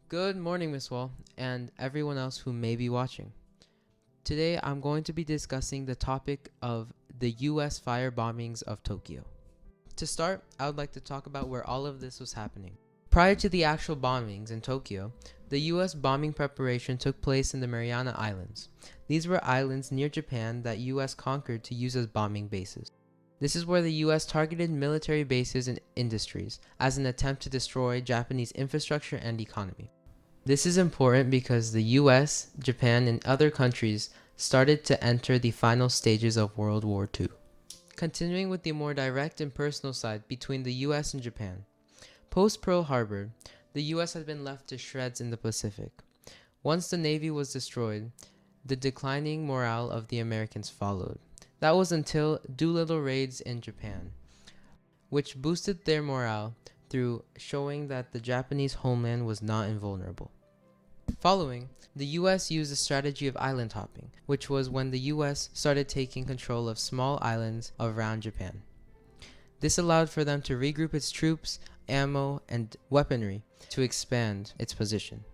Good morning, Miss Wall, and everyone else who may be watching. Today, I'm going to be discussing the topic of the US firebombings of Tokyo. To start, I would like to talk about where all of this was happening. Prior to the actual bombings in Tokyo, the US bombing preparation took place in the Mariana Islands. These were islands near Japan that US conquered to use as bombing bases. This is where the US targeted military bases and industries as an attempt to destroy Japanese infrastructure and economy. This is important because the US, Japan, and other countries started to enter the final stages of World War II. Continuing with the more direct and personal side between the US and Japan. Post Pearl Harbor, the US had been left to shreds in the Pacific. Once the Navy was destroyed, the declining morale of the Americans followed. That was until Doolittle raids in Japan, which boosted their morale through showing that the Japanese homeland was not invulnerable. Following, the US used a strategy of island hopping, which was when the US started taking control of small islands around Japan. This allowed for them to regroup its troops, ammo, and weaponry to expand its position.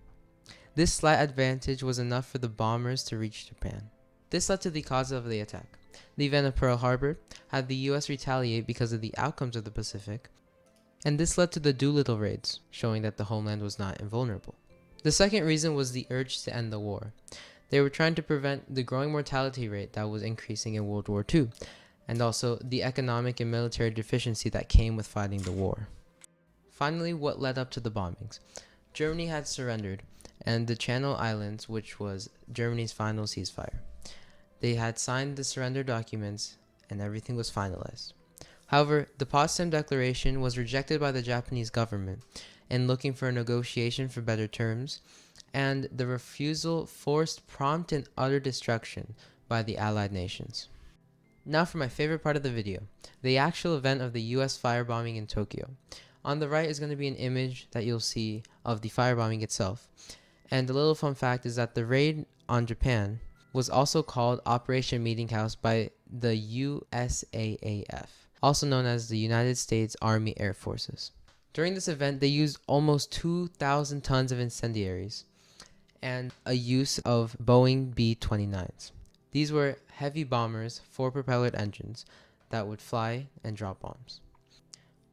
This slight advantage was enough for the bombers to reach Japan. This led to the cause of the attack. The event of Pearl Harbor had the US retaliate because of the outcomes of the Pacific, and this led to the Doolittle raids, showing that the homeland was not invulnerable. The second reason was the urge to end the war. They were trying to prevent the growing mortality rate that was increasing in World War II, and also the economic and military deficiency that came with fighting the war. Finally, what led up to the bombings? Germany had surrendered, and the Channel Islands, which was Germany's final ceasefire. They had signed the surrender documents, and everything was finalized. However, the Potsdam Declaration was rejected by the Japanese government in looking for a negotiation for better terms, and the refusal forced prompt and utter destruction by the Allied nations. Now for my favorite part of the video, the actual event of the US firebombing in Tokyo. On the right is going to be an image that you'll see of the firebombing itself. And a little fun fact is that the raid on Japan was also called Operation Meeting House by the USAAF, also known as the United States Army Air Forces. During this event, they used almost 2,000 tons of incendiaries and a use of Boeing B-29s. These were heavy bombers, 4-propellered engines that would fly and drop bombs.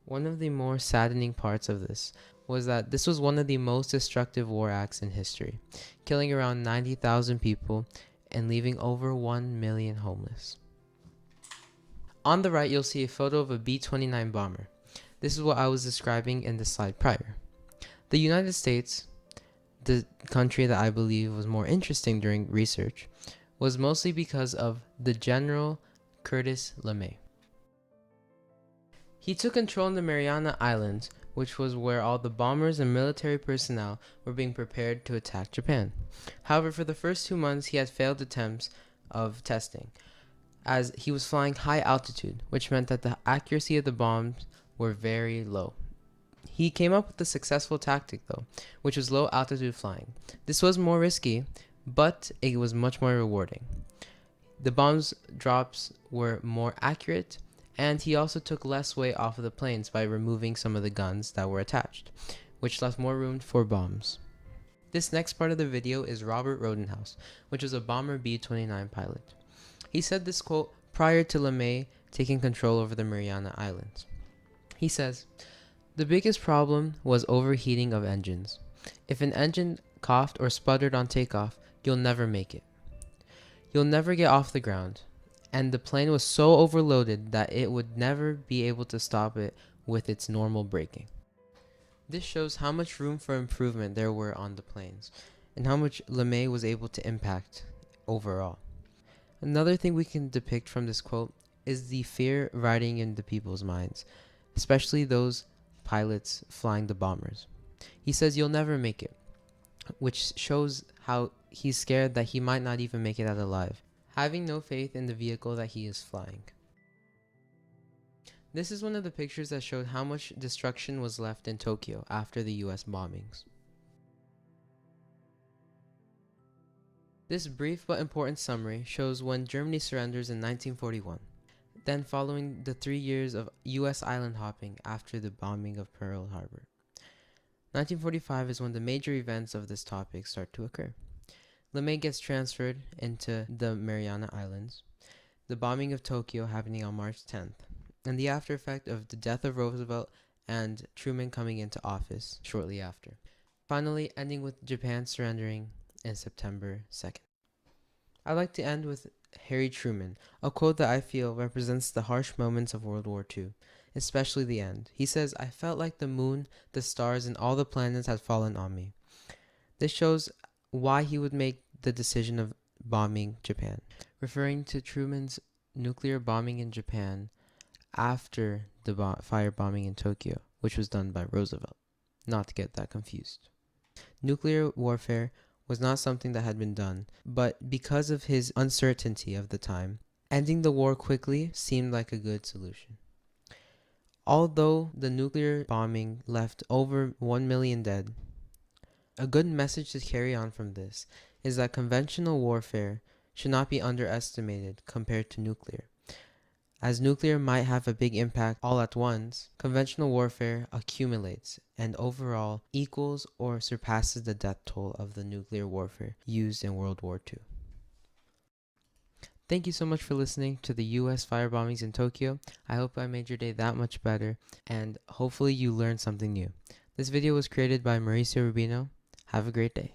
One of the more saddening parts of this was that this was one of the most destructive war acts in history, killing around 90,000 people and leaving over 1 million homeless. On the right, you'll see a photo of a B-29 bomber. This is what I was describing in the slide prior. The United States, the country that I believe was more interesting during research, was mostly because of the General Curtis LeMay. He took control in the Mariana Islands, which was where all the bombers and military personnel were being prepared to attack Japan. However, for the first 2 months, he had failed attempts of testing, as he was flying high altitude, which meant that the accuracy of the bombs were very low. He came up with a successful tactic though, which was low altitude flying. This was more risky, but it was much more rewarding. The bombs drops were more accurate, and he also took less weight off of the planes by removing some of the guns that were attached, which left more room for bombs. This next part of the video is Robert Rodenhouse, which was a bomber B-29 pilot. He said this quote prior to LeMay taking control over the Mariana Islands. He says, "The biggest problem was overheating of engines. If an engine coughed or sputtered on takeoff, you'll never make it. You'll never get off the ground. And the plane was so overloaded that it would never be able to stop it with its normal braking." This shows how much room for improvement there were on the planes, and how much LeMay was able to impact overall. Another thing we can depict from this quote is the fear riding in the people's minds, especially those pilots flying the bombers. He says you'll never make it, which shows how he's scared that he might not even make it out alive, having no faith in the vehicle that he is flying. This is one of the pictures that showed how much destruction was left in Tokyo after the US bombings. This brief but important summary shows when Germany surrenders in 1941. then following the 3 years of US island hopping after the bombing of Pearl Harbor. 1945 is when the major events of this topic start to occur. LeMay gets transferred into the Mariana Islands, the bombing of Tokyo happening on March 10th, and the after effect of the death of Roosevelt and Truman coming into office shortly after. Finally, ending with Japan surrendering in September 2nd. I'd like to end with Harry Truman, a quote that I feel represents the harsh moments of World War II, especially the end. He says, "I felt like the moon, the stars, and all the planets had fallen on me." This shows why he would make the decision of bombing Japan, referring to Truman's nuclear bombing in Japan after the firebombing in Tokyo, which was done by Roosevelt. Not to get that confused. Nuclear warfare was not something that had been done, but because of his uncertainty of the time, ending the war quickly seemed like a good solution. Although the nuclear bombing left over 1 million dead, a good message to carry on from this is that conventional warfare should not be underestimated compared to nuclear. As nuclear might have a big impact all at once, conventional warfare accumulates and overall equals or surpasses the death toll of the nuclear warfare used in World War II. Thank you so much for listening to the US firebombings in Tokyo. I hope I made your day that much better, and hopefully you learned something new. This video was created by Mauricio Rubino. Have a great day.